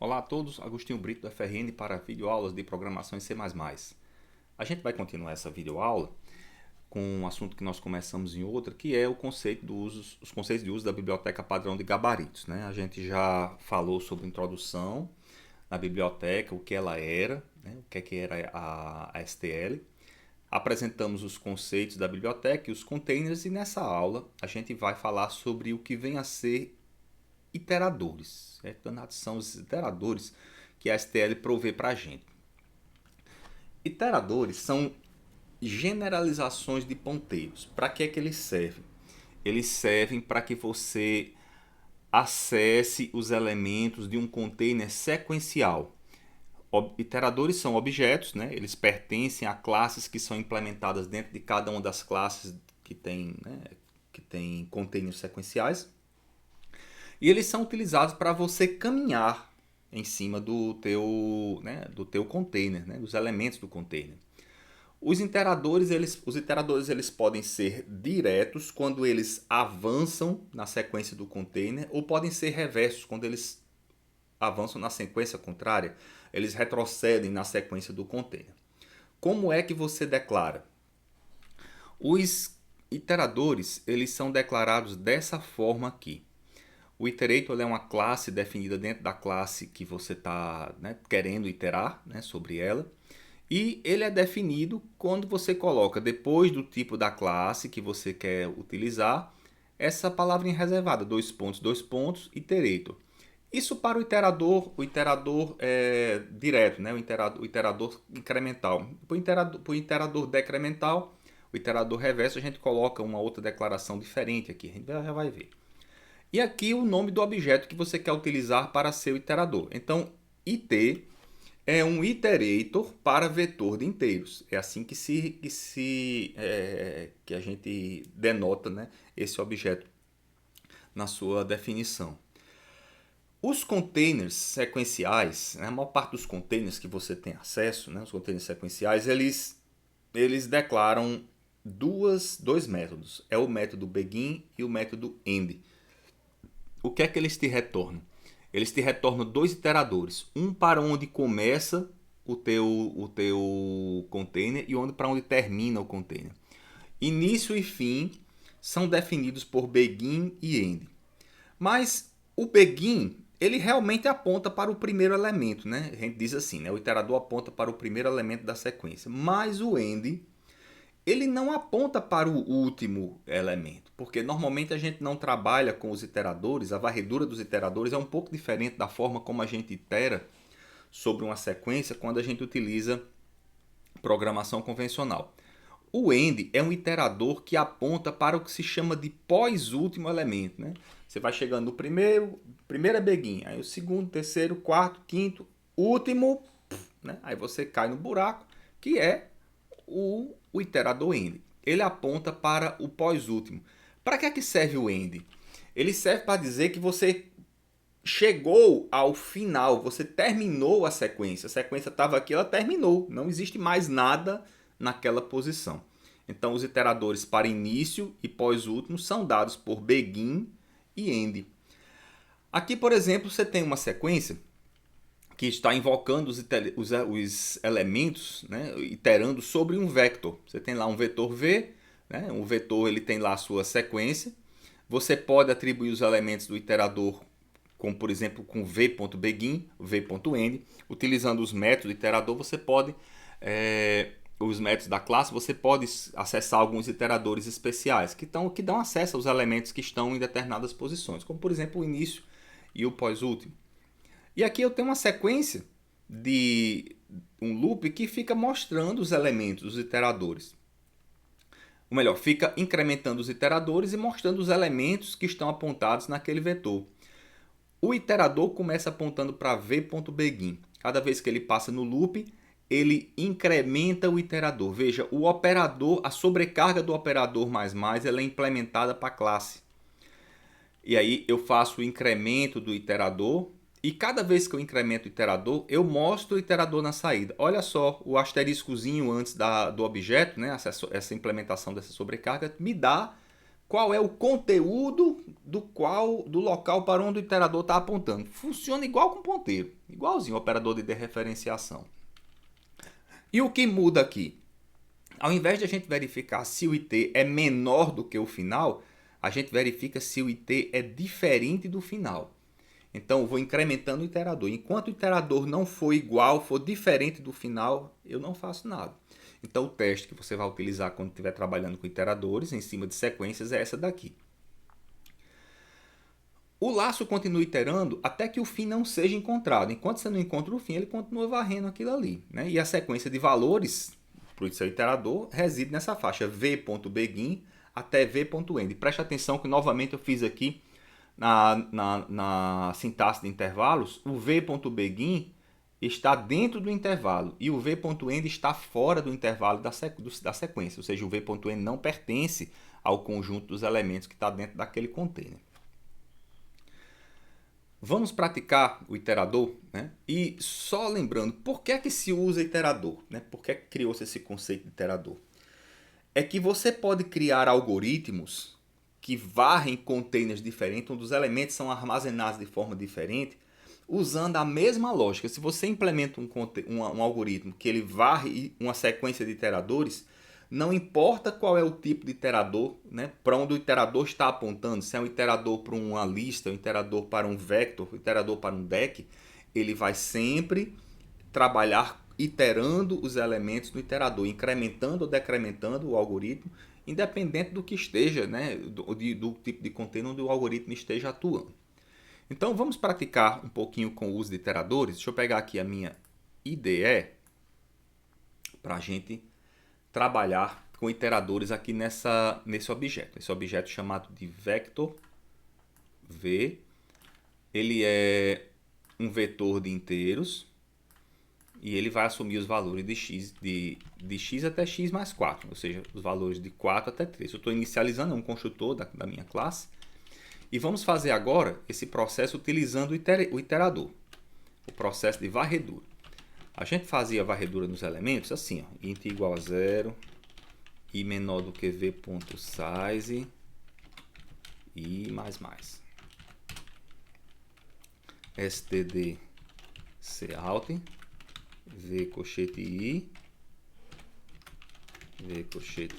Olá a todos, Agostinho Brito do FRN para videoaulas de programação em C++. A gente vai continuar essa videoaula com um assunto que nós começamos em outra, que é o conceito os conceitos de uso da biblioteca padrão de gabaritos, né? A gente já falou sobre introdução na biblioteca, o que ela era, né? O que era a STL. Apresentamos os conceitos da biblioteca e os containers, e nessa aula a gente vai falar sobre o que vem a ser iteradores. São os iteradores que a STL provê para a gente. Iteradores são generalizações de ponteiros. Para que é que eles servem? Eles servem para que você acesse os elementos de um container sequencial. Iteradores são objetos, né? Eles pertencem a classes que são implementadas dentro de cada uma das classes que tem containers sequenciais. E eles são utilizados para você caminhar em cima do teu container, né? Dos elementos do container. Os iteradores eles podem ser diretos quando eles avançam na sequência do container, ou podem ser reversos quando eles avançam na sequência contrária, eles retrocedem na sequência do container. Como é que você declara? Os iteradores eles são declarados dessa forma aqui. O iterator é uma classe definida dentro da classe que você está querendo iterar sobre ela. E ele é definido quando você coloca depois do tipo da classe que você quer utilizar essa palavrinha reservada, dois pontos, iterator. Isso para o iterador direto, o iterador incremental. Para o iterador decremental, o iterador reverso, a gente coloca uma outra declaração diferente aqui, a gente já vai ver. E aqui o nome do objeto que você quer utilizar para ser o iterador. Então, it é um iterator para vetor de inteiros. É assim que a gente denota, esse objeto na sua definição. Os containers sequenciais, a maior parte dos containers que você tem acesso, os containers sequenciais, eles declaram dois métodos. É o método begin e o método end. O que é que eles te retornam? Eles te retornam dois iteradores. Um para onde começa o teu container e para onde termina o container. Início e fim são definidos por begin e end. Mas o begin, ele realmente aponta para o primeiro elemento, né? A gente diz assim, o iterador aponta para o primeiro elemento da sequência. Mas o end, ele não aponta para o último elemento, porque normalmente a gente não trabalha com os iteradores, a varredura dos iteradores é um pouco diferente da forma como a gente itera sobre uma sequência quando a gente utiliza programação convencional. O end é um iterador que aponta para o que se chama de pós-último elemento, né? Você vai chegando no primeiro é begin, aí o segundo, terceiro, quarto, quinto, último, né? Aí você cai no buraco, que é o iterador end. Ele aponta para o pós-último. Para que é que serve o end? Ele serve para dizer que você chegou ao final, você terminou a sequência estava aqui, ela terminou. Não existe mais nada naquela posição. Então, os iteradores para início e pós-último são dados por begin e end. Aqui, por exemplo, você tem uma sequência que está invocando os elementos, iterando sobre um vector. Você tem lá um vetor V, um vetor ele tem lá a sua sequência. Você pode atribuir os elementos do iterador, como por exemplo com v.begin, v.end. Utilizando os métodos do iterador, você pode, os métodos da classe, você pode acessar alguns iteradores especiais que dão acesso aos elementos que estão em determinadas posições, como por exemplo o início e o pós-último. E aqui eu tenho uma sequência de um loop que fica mostrando os elementos, os iteradores. Ou melhor, fica incrementando os iteradores e mostrando os elementos que estão apontados naquele vetor. O iterador começa apontando para v.begin. Cada vez que ele passa no loop, ele incrementa o iterador. Veja, o operador, a sobrecarga do operador mais ela é implementada para a classe. E aí eu faço o incremento do iterador. E cada vez que eu incremento o iterador, eu mostro o iterador na saída. Olha só, o asteriscozinho antes do objeto, essa implementação dessa sobrecarga, me dá qual é o conteúdo do local para onde o iterador está apontando. Funciona igual com ponteiro, igualzinho o operador de dereferenciação. E o que muda aqui? Ao invés de a gente verificar se o IT é menor do que o final, a gente verifica se o IT é diferente do final. Então, eu vou incrementando o iterador. Enquanto o iterador não for igual, for diferente do final, eu não faço nada. Então, o teste que você vai utilizar quando estiver trabalhando com iteradores em cima de sequências é essa daqui. O laço continua iterando até que o fim não seja encontrado. Enquanto você não encontra o fim, ele continua varrendo aquilo ali, né? E a sequência de valores para o seu iterador reside nessa faixa v.begin até v.end. Preste atenção que novamente eu fiz aqui na sintaxe de intervalos, o v.begin está dentro do intervalo e o v.end está fora do intervalo da sequência, ou seja, o v.end não pertence ao conjunto dos elementos que está dentro daquele container. Vamos praticar o iterador, né? E só lembrando, por que é que se usa iterador? Né? Por que é que criou-se esse conceito de iterador? É que você pode criar algoritmos que varrem containers diferentes, onde os elementos são armazenados de forma diferente, usando a mesma lógica. Se você implementa um algoritmo que ele varre uma sequência de iteradores, não importa qual é o tipo de iterador, né, para onde o iterador está apontando, se é um iterador para uma lista, um iterador para um vector, um iterador para um deck, ele vai sempre trabalhar iterando os elementos do iterador, incrementando ou decrementando o algoritmo, independente do que esteja, né, do tipo de container onde o algoritmo esteja atuando. Então vamos praticar um pouquinho com o uso de iteradores. Deixa eu pegar aqui a minha IDE para a gente trabalhar com iteradores aqui nesse objeto. Esse objeto chamado de vector v, ele é um vetor de inteiros e ele vai assumir os valores de x até x mais 4, ou seja, os valores de 4 até 3. Eu estou inicializando um construtor da minha classe e vamos fazer agora esse processo utilizando o iterador, o processo de varredura. A gente fazia a varredura nos elementos assim, ó, int igual a 0, i menor do que v.size e mais. std cout v cochete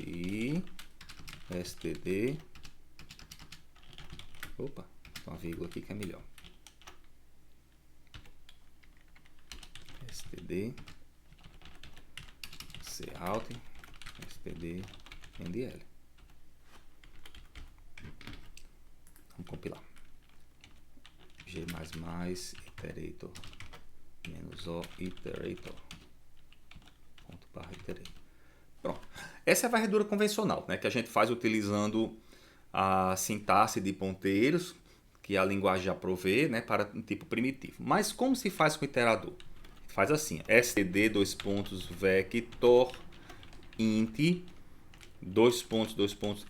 i std, opa, tem uma vírgula aqui que é melhor, std cout std ndl. Vamos compilar. G++ iterator -o iterator ponto barra iterator. Pronto. Essa é a varredura convencional, né, que a gente faz utilizando a sintaxe de ponteiros que a linguagem já provê, né, para um tipo primitivo. Mas como se faz com o iterador? Faz assim, std vector int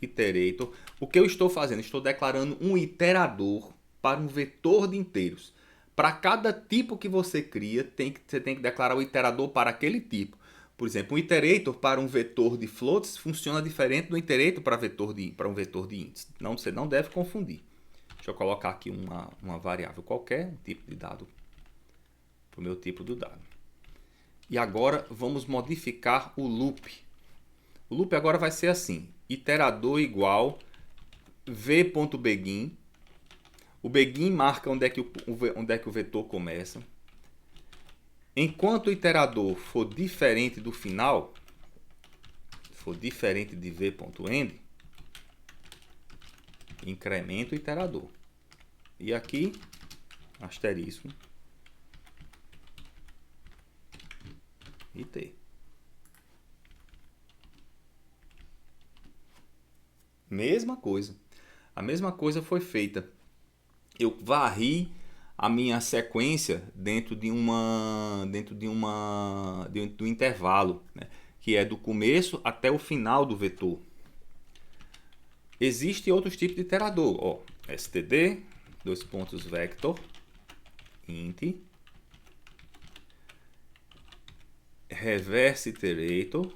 iterator. O que eu estou fazendo? Estou declarando um iterador para um vetor de inteiros. Para cada tipo que você cria, você tem que declarar o iterador para aquele tipo. Por exemplo, um iterator para um vetor de floats funciona diferente do iterator para um vetor de ints. Não, você não deve confundir. Deixa eu colocar aqui uma variável qualquer, um tipo de dado, para o meu tipo do dado. E agora vamos modificar o loop. O loop agora vai ser assim, iterador igual v.begin. O begin marca onde é que o vetor começa. Enquanto o iterador for diferente do final, for diferente de v.end, incrementa o iterador. E aqui, asterisco, it. Mesma coisa. A mesma coisa foi feita. Eu varri a minha sequência dentro do intervalo, né, que é do começo até o final do vetor. Existem outros tipos de iterador, ó, std vector int reverse iterator, vou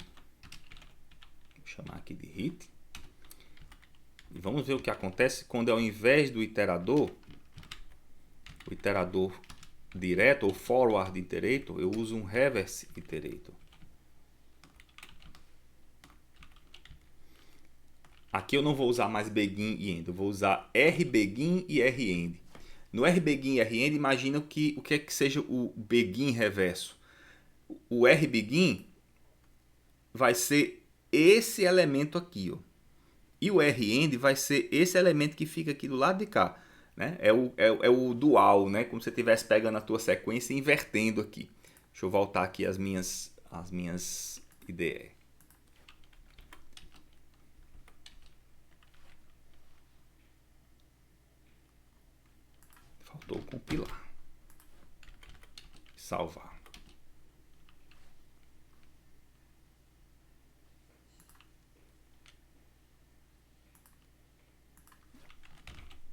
chamar aqui de hit, vamos ver o que acontece quando ao invés do iterador, o iterador direto ou forward iterator, eu uso um reverse iterator. Aqui eu não vou usar mais begin e end, eu vou usar rbegin e rend. No rbegin e rend, imagina o que é que seja o begin reverso. O rbegin vai ser esse elemento aqui, ó. E o rend vai ser esse elemento que fica aqui do lado de cá. Né? É o dual, né? Como se você estivesse pegando a tua sequência e invertendo aqui. Deixa eu voltar aqui as minhas IDE. Faltou compilar. Salvar.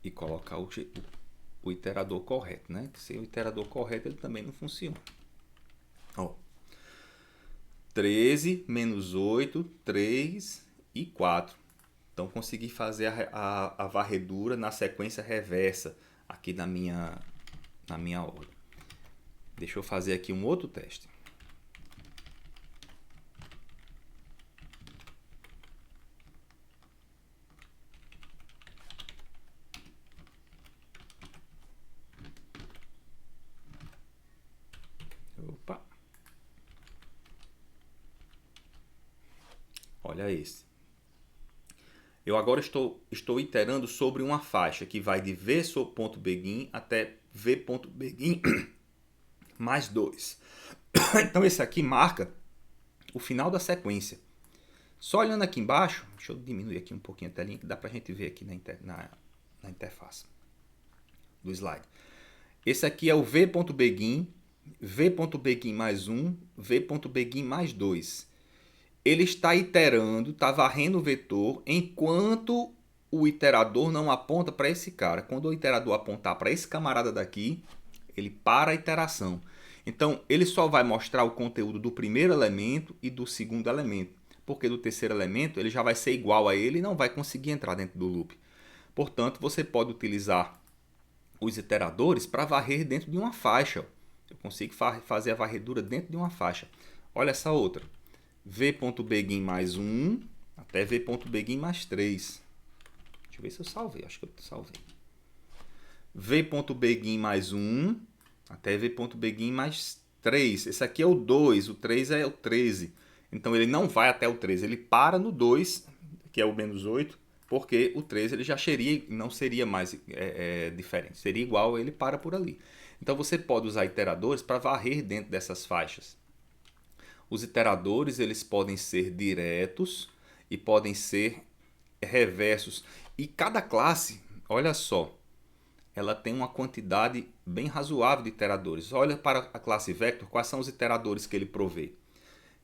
E colocar o iterador correto, né? Que sem o iterador correto ele também não funciona. Ó, 13 menos 8, 3 e 4. Então consegui fazer a varredura na sequência reversa aqui na minha ordem. Deixa eu fazer aqui um outro teste. Opa. Olha esse. Eu agora estou iterando sobre uma faixa que vai de v.begin até v.begin mais 2. Então esse aqui marca o final da sequência. Só olhando aqui embaixo, deixa eu diminuir aqui um pouquinho a telinha que dá para a gente ver aqui na interface do slide. Esse aqui é o v.begin, v.begin mais 1, v.begin mais 2. Ele está iterando, está varrendo o vetor, enquanto o iterador não aponta para esse cara. Quando o iterador apontar para esse camarada daqui, ele para a iteração. Então, ele só vai mostrar o conteúdo do primeiro elemento e do segundo elemento, porque do terceiro elemento ele já vai ser igual a ele e não vai conseguir entrar dentro do loop. Portanto, você pode utilizar os iteradores para varrer dentro de uma faixa. Eu consigo fazer a varredura dentro de uma faixa. Olha essa outra. v.begin mais 1 até v.begin mais 3. Deixa eu ver se eu salvei. Acho que eu salvei. v.begin mais 1 até v.begin mais 3. Esse aqui é o 2. O 3 é o 13. Então ele não vai até o 13. Ele para no 2, que é o menos 8. Porque o 13 ele já não seria mais diferente. Seria igual, ele para por ali. Então você pode usar iteradores para varrer dentro dessas faixas. Os iteradores eles podem ser diretos e podem ser reversos. E cada classe, olha só, ela tem uma quantidade bem razoável de iteradores. Olha para a classe Vector, quais são os iteradores que ele provê.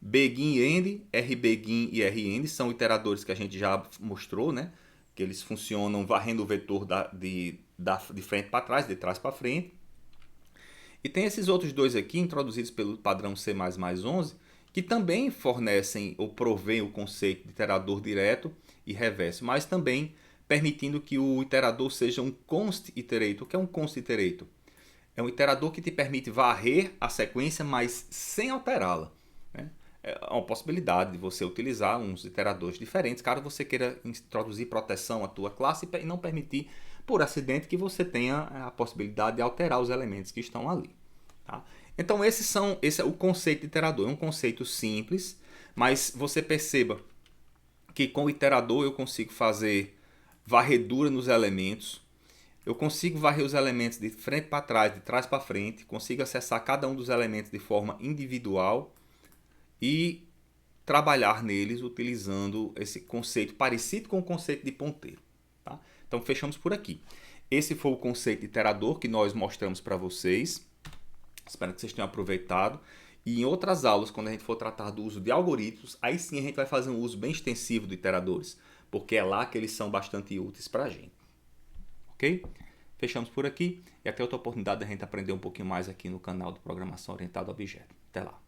Begin e End, rbegin e rend são iteradores que a gente já mostrou, né? Que eles funcionam varrendo o vetor de frente para trás, de trás para frente. E tem esses outros dois aqui, introduzidos pelo padrão C++11, que também fornecem ou provêm o conceito de iterador direto e reverso, mas também permitindo que o iterador seja um const iterator. O que é um const iterator? É um iterador que te permite varrer a sequência, mas sem alterá-la. Né? É uma possibilidade de você utilizar uns iteradores diferentes, caso você queira introduzir proteção à tua classe e não permitir, por acidente, que você tenha a possibilidade de alterar os elementos que estão ali. Tá? Então esse é o conceito de iterador. É um conceito simples, mas você perceba que com o iterador eu consigo fazer varredura nos elementos. Eu consigo varrer os elementos de frente para trás, de trás para frente. Consigo acessar cada um dos elementos de forma individual e trabalhar neles utilizando esse conceito parecido com o conceito de ponteiro. Tá? Então fechamos por aqui. Esse foi o conceito de iterador que nós mostramos para vocês. Espero que vocês tenham aproveitado. E em outras aulas, quando a gente for tratar do uso de algoritmos, aí sim a gente vai fazer um uso bem extensivo de iteradores, porque é lá que eles são bastante úteis para a gente. Ok? Fechamos por aqui e até outra oportunidade de a gente aprender um pouquinho mais aqui no canal de Programação Orientada a Objeto. Até lá!